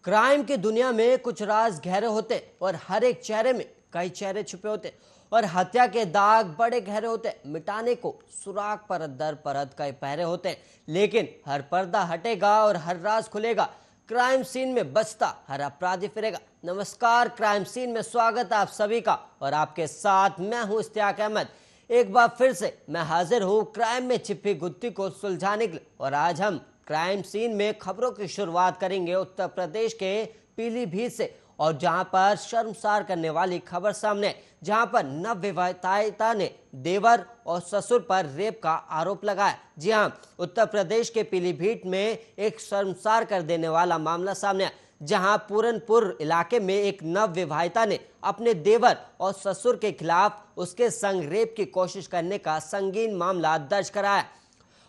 Crime की दुनिया में कुछ राज गहरे होते और हर एक चेहरे में कई चेहरे छुपे होते और हत्या के दाग बड़े गहरे होते। मिटाने को सुराग परत दर परत कई पहरे होते हैं, लेकिन हर पर्दा हटेगा और हर राज खुलेगा। क्राइम सीन में बचता हर अपराधी फिरेगा। नमस्कार, क्राइम सीन में स्वागत है आप सभी का और आपके साथ मैं हूं इश्तियाक अहमद। एक बार फिर से मैं हाजिर हूं क्राइम में छिपी गुत्थी को सुलझाने के लिए और आज हम क्राइम सीन में खबरों की शुरुआत करेंगे उत्तर प्रदेश के पीलीभीत से, और जहां पर शर्मसार करने वाली खबर सामने है, जहां पर नवविवाहिता ने देवर और ससुर पर रेप का आरोप लगाया। जी हां, उत्तर प्रदेश के पीलीभीत में एक शर्मसार कर देने वाला मामला सामने आया, जहां पूरनपुर इलाके में एक नवविवाहिता ने अपने देवर और ससुर के खिलाफ उसके संग रेप की कोशिश करने का संगीन मामला दर्ज कराया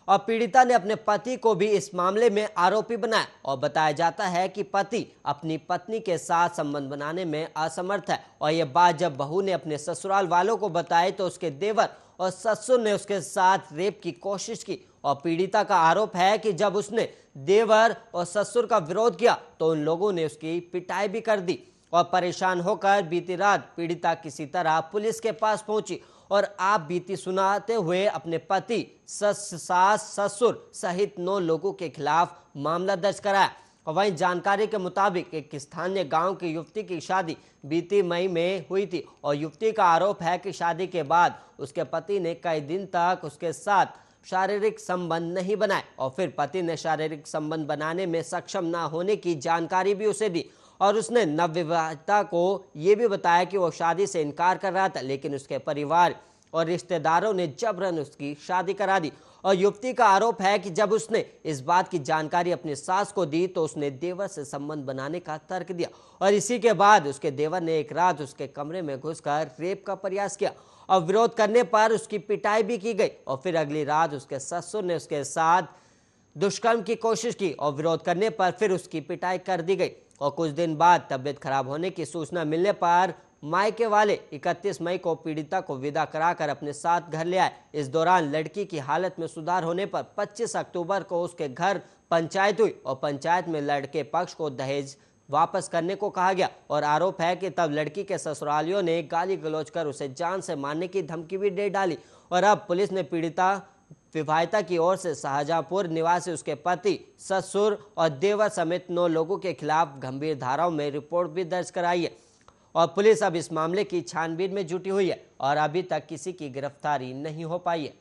और पीड़िता ने अपने पति को भी इस मामले में आरोपी बनाया। और बताया जाता है कि पति अपनी पत्नी के साथ संबंध बनाने में असमर्थ है और यह बात जब बहू ने अपने ससुराल वालों को बताई तो उसके देवर और ससुर ने उसके साथ रेप की कोशिश की। और पीड़िता का आरोप है कि जब उसने देवर और ससुर का विरोध किया तो उन लोगों ने उसकी पिटाई भी कर दी। और परेशान होकर बीती रात पीड़िता किसी तरह पुलिस के पास पहुंची और आप बीती सुनाते हुए अपने पति, सास, ससुर सहित 9 लोगों के खिलाफ मामला दर्ज कराया। और वहीं जानकारी के मुताबिक एक स्थानीय गांव की युवती की शादी बीती मई में हुई थी और युवती का आरोप है कि शादी के बाद उसके पति ने कई दिन तक उसके साथ शारीरिक संबंध नहीं बनाए और फिर पति ने शारीरिक संबंध बनाने में सक्षम न होने की जानकारी भी उसे दी। और उसने नवविवाहिता को यह भी बताया कि वो शादी से इनकार कर रहा था, लेकिन उसके परिवार और रिश्तेदारों ने जबरन उसकी शादी करा दी। और युवती का आरोप है कि जब उसने इस बात की जानकारी अपनी सास को दी तो उसने देवर से संबंध बनाने का तर्क दिया और इसी के बाद उसके देवर ने एक रात उसके कमरे में घुसकर रेप का प्रयास किया और विरोध करने पर उसकी पिटाई भी की गई। और फिर अगली रात उसके ससुर ने उसके साथ दुष्कर्म की कोशिश की और विरोध करने पर फिर उसकी पिटाई कर दी गई। और कुछ दिन बाद तबीयत खराब होने की सूचना मिलने पर मायके वाले 31 मई को पीड़िता को विदा कराकर अपने साथ घर ले आए। इस दौरान लड़की की हालत में सुधार होने पर 25 अक्टूबर को उसके घर पंचायत हुई और पंचायत में लड़के पक्ष को दहेज वापस करने को कहा गया। और आरोप है कि तब लड़की के ससुरालियों ने गाली गलौज कर उसे जान से मारने की धमकी भी दे डाली। और अब पुलिस ने पीड़िता विवाहिता की ओर से शाहजहांपुर निवासी उसके पति, ससुर और देवर समेत 9 लोगों के खिलाफ गंभीर धाराओं में रिपोर्ट भी दर्ज कराई है और पुलिस अब इस मामले की छानबीन में जुटी हुई है और अभी तक किसी की गिरफ्तारी नहीं हो पाई है।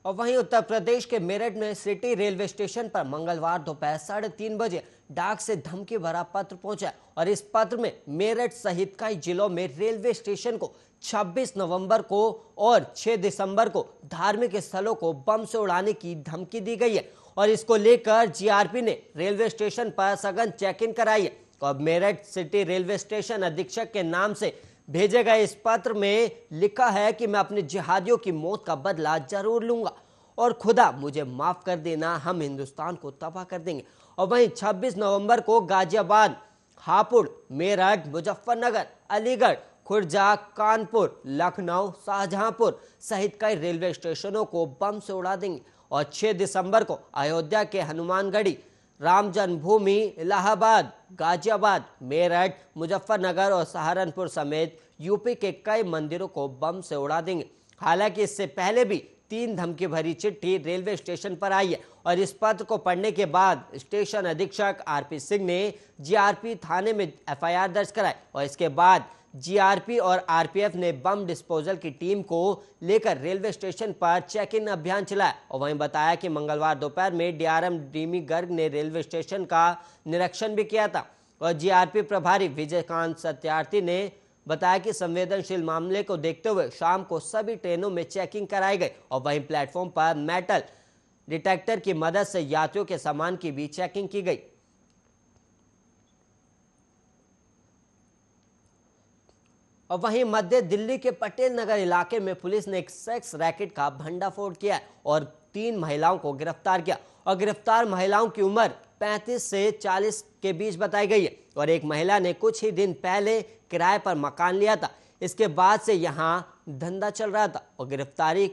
और वहीं उत्तर प्रदेश के मेरठ में सिटी रेलवे स्टेशन पर मंगलवार दोपहर 3:30 बजे डाक से धमकी भरा पत्र पहुंचा और इस पत्र में मेरठ सहित कई जिलों में रेलवे स्टेशन को 26 नवंबर को और 6 दिसंबर को धार्मिक स्थलों को बम से उड़ाने की धमकी दी गई है और इसको लेकर जीआरपी ने रेलवे स्टेशन पर सघन चेक इन कराई है। और मेरठ सिटी रेलवे स्टेशन अधीक्षक के नाम से भेजे गए इस पत्र में लिखा है कि मैं अपने जिहादियों की मौत का बदला जरूर लूंगा और खुदा मुझे माफ कर देना, हम हिंदुस्तान को तबाह कर देंगे। और वहीं 26 नवंबर को गाजियाबाद, हापुड़, मेरठ, मुजफ्फरनगर, अलीगढ़, खुर्जा, कानपुर, लखनऊ, शाहजहांपुर सहित कई रेलवे स्टेशनों को बम से उड़ा देंगे। और 6 दिसंबर को अयोध्या के हनुमानगढ़ी, राम जन्मभूमि, इलाहाबाद, गाजियाबाद, मेरठ, मुजफ्फरनगर और सहारनपुर समेत यूपी के कई मंदिरों को बम से उड़ा देंगे। हालांकि इससे पहले भी 3 धमकी भरी चिट्ठी रेलवे स्टेशन पर आई है और इस पत्र को पढ़ने के बाद स्टेशन अधीक्षक आरपी सिंह ने जीआरपी थाने में एफआईआर दर्ज कराई और इसके बाद जीआरपी और आरपीएफ ने बम डिस्पोजल की टीम को लेकर रेलवे स्टेशन पर चेक इन अभियान चलाया। और वहीं बताया कि मंगलवार दोपहर में डीआरएम डीमी गर्ग ने रेलवे स्टेशन का निरीक्षण भी किया था और जीआरपी प्रभारी विजयकांत सत्यार्थी ने बताया कि संवेदनशील मामले को देखते हुए शाम को सभी ट्रेनों में चेकिंग कराई गई और वहीं प्लेटफॉर्म पर मेटल डिटेक्टर की मदद से यात्रियों के सामान की भी चेकिंग की गई। और वहीं मध्य दिल्ली के पटेल नगर इलाके में पुलिस ने एक सेक्स रैकेट का भंडाफोड़ किया और 3 महिलाओं को गिरफ्तार किया और गिरफ्तार महिलाओं की उम्र 35 से 40 के बीच बताई गई है और एक महिला ने कुछ ही दिन पहले किराए पर मकान लिया था। इसके बाद से यहां धंधा चल रहा था और गिरफ्तारी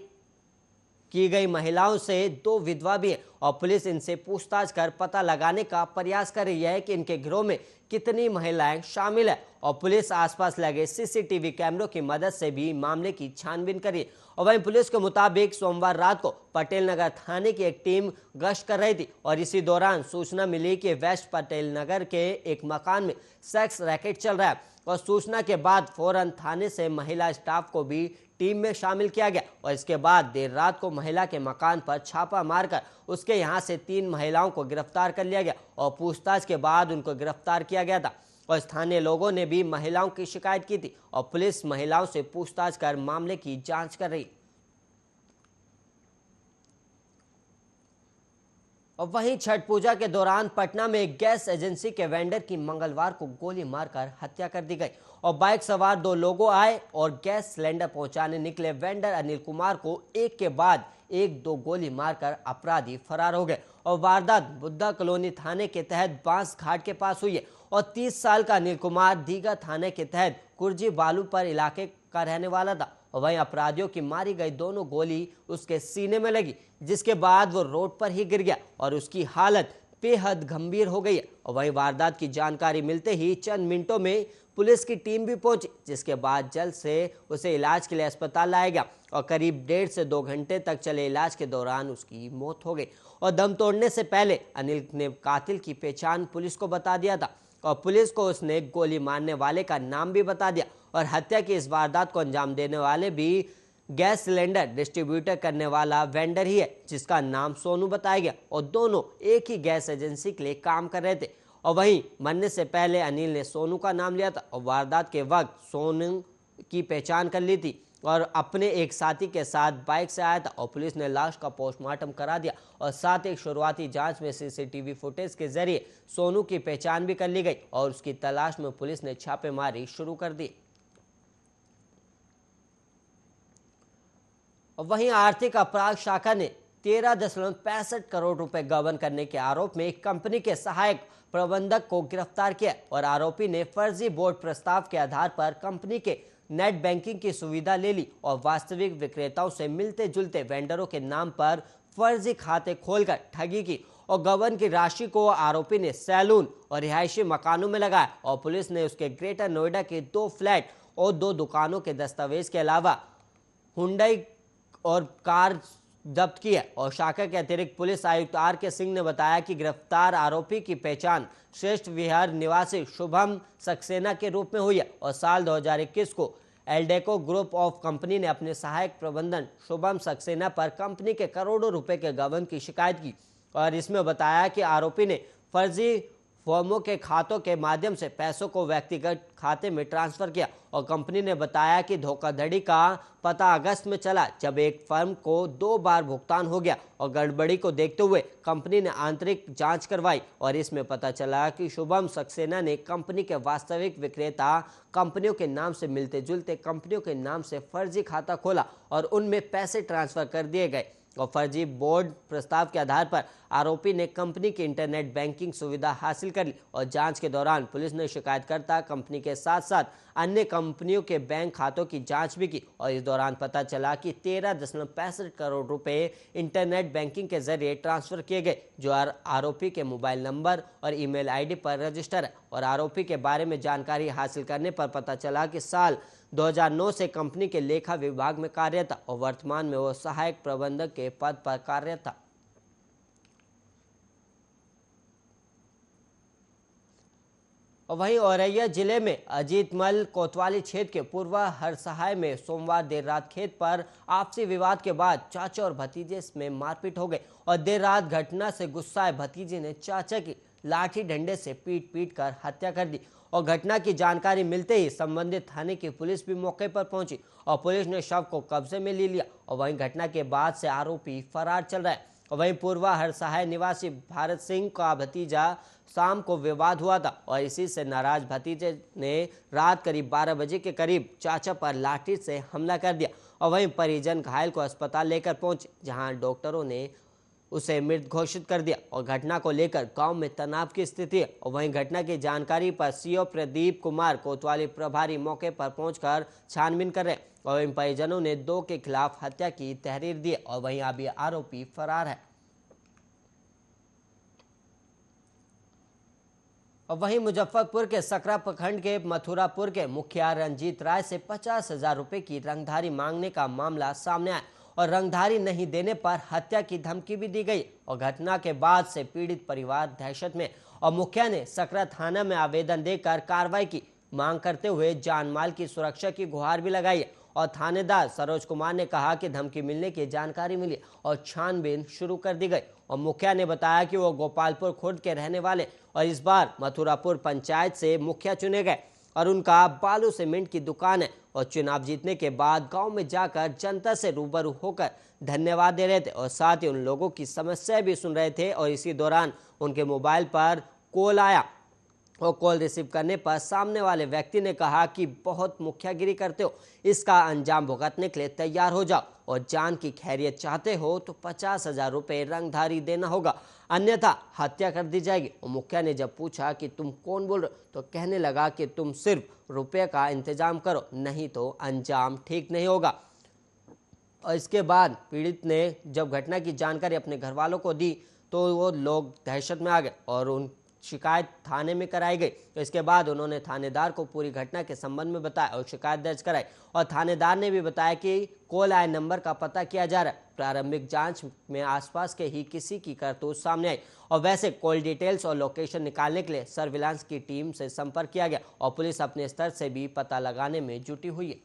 की गई महिलाओं से 2 विधवा भी हैं और पुलिस इनसे पूछताछ कर पता लगाने का प्रयास कर रही है कि इनके गिरोह में कितनी महिलाएं शामिल है और पुलिस आसपास लगे सीसीटीवी कैमरों की मदद से भी मामले की छानबीन करी। और वहीं पुलिस के मुताबिक सोमवार रात को पटेल नगर थाने की एक टीम गश्त कर रही थी और इसी दौरान सूचना मिली कि वेस्ट पटेल नगर के एक मकान में सेक्स रैकेट चल रहा है और सूचना के बाद फौरन थाने से महिला स्टाफ को भी टीम में शामिल किया गया और इसके बाद देर रात को महिला के मकान पर छापा मारकर उसके यहां से 3 महिलाओं को गिरफ्तार कर लिया गया और पूछताछ के बाद उनको गिरफ्तार किया गया था और स्थानीय लोगों ने भी महिलाओं की शिकायत की थी और पुलिस महिलाओं से पूछताछ कर मामले की जांच कर रही। और वहीं छठ पूजा के दौरान पटना में एक गैस एजेंसी के वेंडर की मंगलवार को गोली मारकर हत्या कर दी गई और बाइक सवार 2 लोगों आए और गैस सिलेंडर पहुंचाने निकले वेंडर अनिल कुमार को एक के बाद एक 2 गोली मारकर अपराधी फरार हो गए और वारदात बुद्धा कॉलोनी थाने के तहत बांस घाट के पास हुई है और 30 साल का अनिल कुमार दीघा थाने के तहत कुर्जी बालू पर इलाके का रहने वाला था और वहीं अपराधियों की मारी गई दोनों गोली उसके सीने में लगी जिसके बाद वो रोड पर ही गिर गया और उसकी हालत बेहद गंभीर हो गई है और वहीं वारदात की जानकारी मिलते ही चंद मिनटों में पुलिस की टीम भी पहुंची जिसके बाद जल्द से उसे इलाज के लिए अस्पताल लाया गया और करीब 1.5 से 2 घंटे तक चले इलाज के दौरान उसकी मौत हो गई और दम तोड़ने से पहले अनिल ने कातिल की पहचान पुलिस को बता दिया था और पुलिस को उसने गोली मारने वाले का नाम भी बता दिया और हत्या की इस वारदात को अंजाम देने वाले भी गैस सिलेंडर डिस्ट्रीब्यूटर करने वाला वेंडर ही है जिसका नाम सोनू बताया गया और दोनों एक ही गैस एजेंसी के लिए काम कर रहे थे और वहीं मरने से पहले अनिल ने सोनू का नाम लिया था और वारदात के वक्त सोनू की पहचान कर ली थी और अपने एक साथी के साथ बाइक से आया था और पुलिस ने लाश का पोस्टमार्टम करा दिया और साथ एक शुरुआती जांच में सीसीटीवी फुटेज के जरिए सोनू की पहचान भी कर ली गई और उसकी तलाश में पुलिस ने छापेमारी शुरू कर दी। वहीं आर्थिक अपराध शाखा ने 13.65 करोड़ रुपए गबन करने के आरोप में एक कंपनी के सहायक प्रबंधक को गिरफ्तार किया और आरोपी ने फर्जी बोर्ड प्रस्ताव के आधार पर कंपनी के नेट बैंकिंग की सुविधा ले ली और वास्तविक विक्रेताओं से मिलते जुलते वेंडरों के नाम पर फर्जी खाते खोलकर ठगी की और गबन की राशि को आरोपी ने सैलून और रिहायशी मकानों में लगाया और पुलिस ने उसके ग्रेटर नोएडा के 2 फ्लैट और 2 दुकानों के दस्तावेज के अलावा हुंडई और कार जब्त की है और शाखा के अतिरिक्त पुलिस आयुक्त R.K. सिंह ने बताया कि गिरफ्तार आरोपी की पहचान श्रेष्ठ विहार निवासी शुभम सक्सेना के रूप में हुई है और साल 2021 को एल्डेको ग्रुप ऑफ कंपनी ने अपने सहायक प्रबंधन शुभम सक्सेना पर कंपनी के करोड़ों रुपए के गबन की शिकायत की और इसमें बताया कि आरोपी ने फर्जी फर्मों के खातों के माध्यम से पैसों को व्यक्तिगत खाते में ट्रांसफर किया और कंपनी ने बताया कि धोखाधड़ी का पता अगस्त में चला जब एक फर्म को 2 बार भुगतान हो गया और गड़बड़ी को देखते हुए कंपनी ने आंतरिक जांच करवाई और इसमें पता चला कि शुभम सक्सेना ने कंपनी के वास्तविक विक्रेता कंपनियों के नाम से मिलते जुलते कंपनियों के नाम से फर्जी खाता खोला और उनमें पैसे ट्रांसफर कर दिए गए और फर्जी बोर्ड प्रस्ताव के आधार पर आरोपी ने कंपनी की इंटरनेट बैंकिंग सुविधा हासिल कर ली और जांच के दौरान पुलिस ने शिकायतकर्ता कंपनी के साथ साथ अन्य कंपनियों के बैंक खातों की जांच भी की और इस दौरान पता चला कि 13.65 करोड़ रुपए इंटरनेट बैंकिंग के जरिए ट्रांसफर किए गए जो आरोपी के मोबाइल नंबर और ईमेल आईडी पर रजिस्टर है और आरोपी के बारे में जानकारी हासिल करने पर पता चला कि साल 2009 से कंपनी के लेखा विभाग में कार्यरत था और वर्तमान में वो सहायक प्रबंधक के पद पर कार्यरत था। और वहीं औरैया जिले में अजीतमल कोतवाली क्षेत्र के पूर्व हरसहाय में सोमवार देर रात खेत पर आपसी विवाद के बाद चाचा और भतीजे में मारपीट हो गई और देर रात घटना से गुस्साए भतीजे ने चाचा की लाठी डंडे से पीट कर हत्या कर दी और घटना की जानकारी मिलते ही संबंधित थाने की पुलिस भी मौके पर पहुंची और पुलिस ने शव को कब्जे में ले लिया और वहीं घटना के बाद से आरोपी फरार चल रहा है और वहीं पूर्व हरसहाय निवासी भारत सिंह का भतीजा शाम को विवाद हुआ था और इसी से नाराज भतीजे ने रात करीब 12 बजे के करीब चाचा पर लाठी से हमला कर दिया और वहीं परिजन घायल को अस्पताल लेकर पहुंचे जहां डॉक्टरों ने उसे मृत घोषित कर दिया और घटना को लेकर गांव में तनाव की स्थिति है और वहीं घटना की जानकारी पर सीओ प्रदीप कुमार कोतवाली प्रभारी मौके पर पहुंचकर छानबीन कर रहे और इन परिजनों ने 2 के खिलाफ हत्या की तहरीर दी और वहीं अभी आरोपी फरार है। और वहीं मुजफ्फरपुर के सकरा प्रखंड के मथुरापुर के मुखिया रंजीत राय से 50,000 रुपए की रंगधारी मांगने का मामला सामने आया और रंगधारी नहीं देने पर हत्या की धमकी भी दी गई और घटना के बाद से पीड़ित परिवार दहशत में और मुखिया ने सकरा थाना में आवेदन देकर कार्रवाई की मांग करते हुए जान माल की सुरक्षा की गुहार भी लगाई है। और थानेदार सरोज कुमार ने कहा कि धमकी मिलने की जानकारी मिली और छानबीन शुरू कर दी गई और मुखिया ने बताया कि वो गोपालपुर खुर्द के रहने वाले और इस बार मथुरापुर पंचायत से मुखिया चुने गए और उनका बालू सीमेंट की दुकान है और चुनाव जीतने के बाद गांव में जाकर जनता से रूबरू होकर धन्यवाद दे रहे थे और साथ ही उन लोगों की समस्याएं भी सुन रहे थे। और इसी दौरान उनके मोबाइल पर कॉल आया और कॉल रिसीव करने पर सामने वाले व्यक्ति ने कहा कि बहुत मुखियागिरी करते हो, इसका अंजाम भुगतने के लिए तैयार हो जाओ और जान की खैरियत चाहते हो तो 50,000 रुपए रंगधारी देना होगा, अन्यथा हत्या कर दी जाएगी। और मुखिया ने जब पूछा कि तुम कौन बोल रहे हो तो कहने लगा कि तुम सिर्फ रुपये का इंतजाम करो, नहीं तो अंजाम ठीक नहीं होगा। और इसके बाद पीड़ित ने जब घटना की जानकारी अपने घर वालों को दी तो वो लोग दहशत में आ गए और उन शिकायत थाने में कराई गई। तो इसके बाद उन्होंने थानेदार को पूरी घटना के संबंध में बताया और शिकायत दर्ज कराई और थानेदार ने भी बताया कि कॉल आए नंबर का पता किया जा रहा है। प्रारंभिक जांच में आसपास के ही किसी की करतूत सामने आई और वैसे कॉल डिटेल्स और लोकेशन निकालने के लिए सर्विलांस की टीम से संपर्क किया गया और पुलिस अपने स्तर से भी पता लगाने में जुटी हुई है।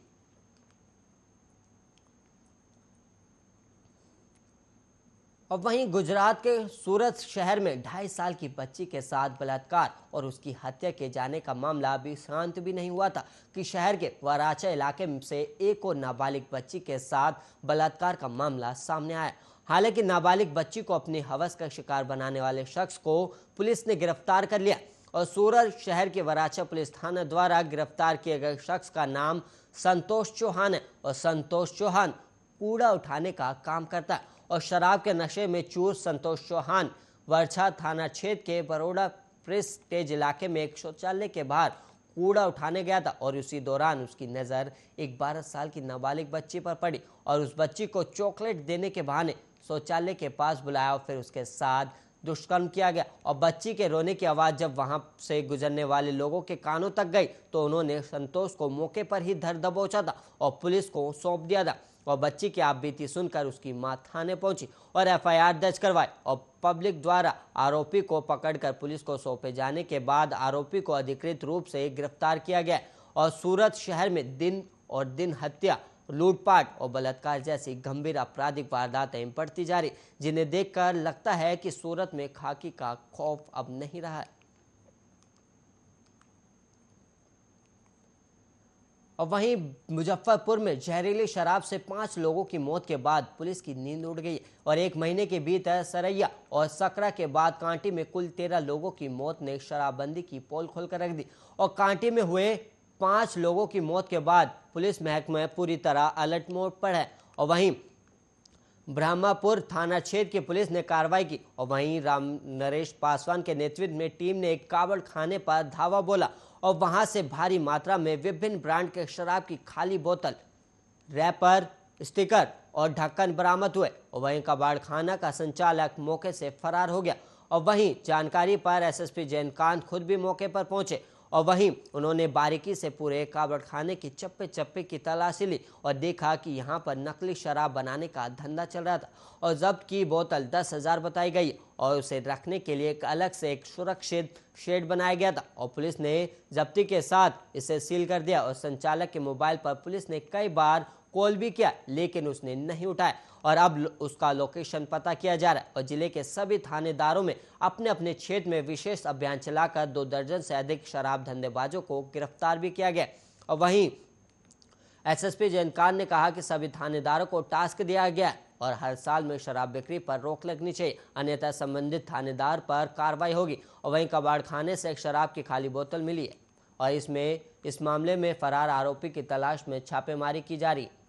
और वहीं गुजरात के सूरत शहर में 2.5 साल की बच्ची के साथ बलात्कार और उसकी हत्या किए जाने का मामला अभी शांत भी नहीं हुआ था कि शहर के वराचा इलाके से एक और नाबालिग बच्ची के साथ बलात्कार का मामला सामने आया। हालांकि नाबालिग बच्ची को अपनी हवस का शिकार बनाने वाले शख्स को पुलिस ने गिरफ्तार कर लिया और सूरत शहर के वराचा पुलिस थाना द्वारा गिरफ्तार किए गए शख्स का नाम संतोष चौहान है और संतोष चौहान कूड़ा उठाने का काम करता है और शराब के नशे में चूर संतोष चौहान वर्षा थाना क्षेत्र के बरोड़ा प्रेस्टेज इलाके में एक शौचालय के बाहर कूड़ा उठाने गया था और उसी दौरान उसकी नज़र एक 12 साल की नाबालिग बच्ची पर पड़ी और उस बच्ची को चॉकलेट देने के बहाने शौचालय के पास बुलाया और फिर उसके साथ दुष्कर्म किया गया। और बच्ची के रोने की आवाज़ जब वहां से गुजरने वाले लोगों के कानों तक गई तो उन्होंने संतोष को मौके पर ही धर दबोचा था और पुलिस को सौंप दिया था और बच्ची की आपबीती सुनकर उसकी मां थाने पहुंची और एफआईआर दर्ज करवाई और पब्लिक द्वारा आरोपी को पकड़कर पुलिस को सौंपे जाने के बाद आरोपी को अधिकृत रूप से गिरफ्तार किया गया और सूरत शहर में दिन और दिन हत्या, लूटपाट और बलात्कार जैसी गंभीर आपराधिक वारदातें बढ़ती जा रही, जिन्हें देखकर लगता है कि सूरत में खाकी का खौफ अब नहीं रहा है। और वहीं मुजफ्फरपुर में जहरीली शराब से 5 लोगों की मौत के बाद पुलिस की नींद उड़ गई और 1 महीने के भीतर सरैया और सकरा के बाद कांटी में कुल 13 लोगों की मौत ने शराबबंदी की पोल खोलकर रख दी और कांटी में हुए 5 लोगों की मौत के बाद पुलिस महकमा पूरी तरह अलर्ट मोड पर है। और वहीं ब्रह्मापुर थाना क्षेत्र की पुलिस ने कार्रवाई की और वहीं राम नरेश पासवान के नेतृत्व में टीम ने एक कावड़ खाने पर धावा बोला और वहां से भारी मात्रा में विभिन्न ब्रांड के शराब की खाली बोतल, रैपर, स्टिकर और ढक्कन बरामद हुए और वहीं कबाड़ खाना का संचालक मौके से फरार हो गया। और वहीं जानकारी पर एसएसपी जयंतकांत खुद भी मौके पर पहुंचे और वहीं उन्होंने बारीकी से पूरे कावड़ खाने की चप्पे चप्पे की तलाशी ली और देखा कि यहां पर नकली शराब बनाने का धंधा चल रहा था और जब्त की बोतल 10,000 बताई गई और उसे रखने के लिए अलग से एक सुरक्षित शेड बनाया गया था और पुलिस ने जब्ती के साथ इसे सील कर दिया और संचालक के मोबाइल पर पुलिस ने कई बार कॉल भी किया लेकिन उसने नहीं उठाया और अब उसका लोकेशन पता किया जा रहा है और जिले के सभी थानेदारों में अपने अपने क्षेत्र में विशेष अभियान चलाकर 2 दर्जन से अधिक शराब धंधेबाजों को गिरफ्तार भी किया गया। और वहीं एसएसपी जयंतकांत ने कहा कि सभी थानेदारों को टास्क दिया गया और हर साल में शराब बिक्री पर रोक लगनी चाहिए, अन्यथा संबंधित थानेदार पर कार्रवाई होगी। और वहीं कबाड़ खाने से एक शराब की खाली बोतल मिली है और इस मामले में फरार आरोपी की तलाश में छापेमारी की जा रही है।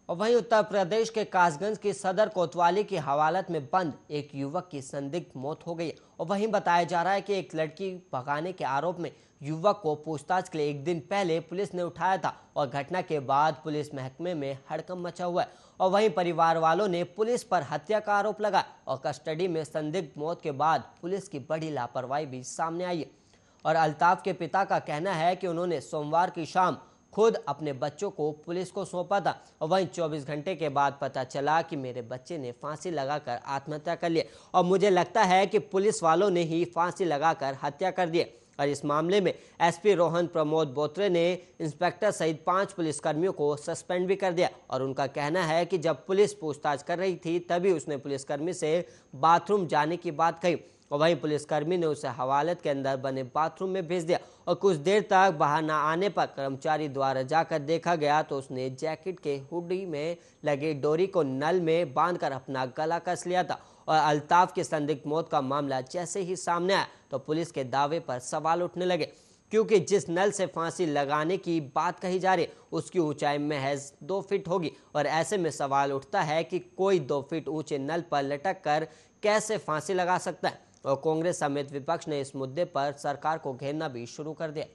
और वहीं उत्तर प्रदेश के कासगंज की सदर कोतवाली की हवालत में बंद एक युवक की संदिग्ध मौत हो गई और वहीं बताया जा रहा है कि एक लड़की भगाने के आरोप में युवक को पूछताछ के लिए एक दिन पहले पुलिस ने उठाया था और घटना के बाद पुलिस महकमे में हड़कंप मचा हुआ है। और वहीं परिवार वालों ने पुलिस पर हत्या का आरोप लगाया और कस्टडी में संदिग्ध मौत के बाद पुलिस की बड़ी लापरवाही भी सामने आई है। और अल्ताफ के पिता का कहना है कि उन्होंने सोमवार की शाम खुद अपने बच्चों को पुलिस को सौंपा था और वहीं 24 घंटे के बाद पता चला कि मेरे बच्चे ने फांसी लगाकर आत्महत्या कर लिया और मुझे लगता है कि पुलिस वालों ने ही फांसी लगाकर हत्या कर दी। और इस मामले में एसपी रोहन प्रमोद बोत्रे ने इंस्पेक्टर सहित 5 पुलिसकर्मियों को सस्पेंड भी कर दिया और उनका कहना है कि जब पुलिस पूछताछ कर रही थी तभी उसने पुलिसकर्मी से बाथरूम जाने की बात कही और वहीं पुलिसकर्मी ने उसे हवालत के अंदर बने बाथरूम में भेज दिया और कुछ देर तक बाहर न आने पर कर्मचारी द्वारा जाकर देखा गया तो उसने जैकेट के हुडी में लगे डोरी को नल में बांधकर अपना गला कस लिया था। और अल्ताफ की संदिग्ध मौत का मामला जैसे ही सामने आया तो पुलिस के दावे पर सवाल उठने लगे, क्योंकि जिस नल से फांसी लगाने की बात कही जा रही है उसकी ऊंचाई महज 2 फीट होगी और ऐसे में सवाल उठता है कि कोई 2 फीट ऊंचे नल पर लटक कर कैसे फांसी लगा सकता है। और कांग्रेस समेत विपक्ष ने इस मुद्दे पर सरकार को घेरना भी शुरू कर दिया।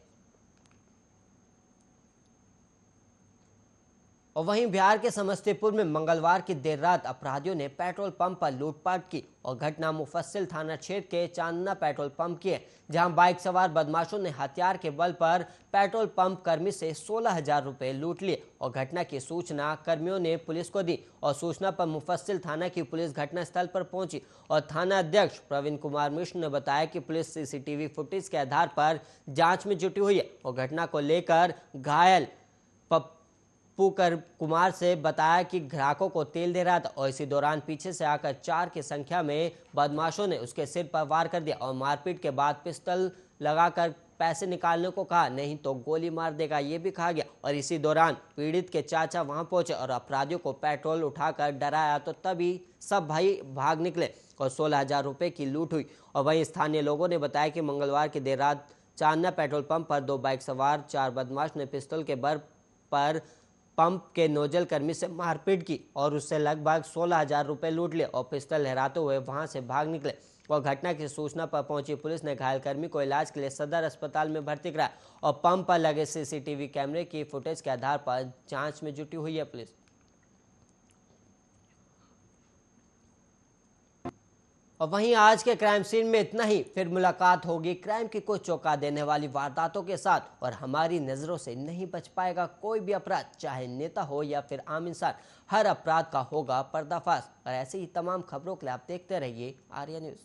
और वहीं बिहार के समस्तीपुर में मंगलवार की देर रात अपराधियों ने पेट्रोल पंप पर लूटपाट की और घटना मुफस्सिल थाना क्षेत्र के चांदना पेट्रोल पंप की है, जहां बाइक सवार बदमाशों ने हथियार के बल पर पेट्रोल पंप कर्मी से 16,000 रुपए लूट लिए। और घटना की सूचना कर्मियों ने पुलिस को दी और सूचना पर मुफस्सिल थाना की पुलिस घटनास्थल पर पहुंची और थाना अध्यक्ष प्रवीण कुमार मिश्र ने बताया कि पुलिस सीसीटीवी फुटेज के आधार पर जांच में जुटी हुई है और घटना को लेकर घायल पुकर कुमार से बताया कि ग्राहकों को तेल दे रहा था और इसी दौरान पीछे से आकर 4 की संख्या में बदमाशों ने उसके सिर पर वार कर दिया और मारपीट के बाद पिस्टल लगाकर पैसे निकालने को कहा, नहीं तो गोली मार देगा, ये भी कहा गया। और इसी दौरान पीड़ित के चाचा वहां पहुंचे और अपराधियों को पेट्रोल उठाकर डराया तो तभी सब भाई भाग निकले और 16,000 रुपए की लूट हुई। और वहीं स्थानीय लोगों ने बताया कि मंगलवार की देर रात चांदना पेट्रोल पंप पर 2 बाइक सवार 4 बदमाश ने पिस्तौल के बल पर पंप के नोजल कर्मी से मारपीट की और उससे लगभग 16,000 रुपए लूट लिए और पिस्तौल लहराते हुए वहां से भाग निकले। और घटना की सूचना पर पहुंची पुलिस ने घायल कर्मी को इलाज के लिए सदर अस्पताल में भर्ती कराया और पंप पर लगे सीसीटीवी कैमरे की फुटेज के आधार पर जांच में जुटी हुई है पुलिस। और वहीं आज के क्राइम सीन में इतना ही। फिर मुलाकात होगी क्राइम की कुछ चौंका देने वाली वारदातों के साथ और हमारी नजरों से नहीं बच पाएगा कोई भी अपराध, चाहे नेता हो या फिर आम इंसान। हर अपराध का होगा पर्दाफाश। और ऐसी ही तमाम खबरों के लिए आप देखते रहिए आर्या न्यूज।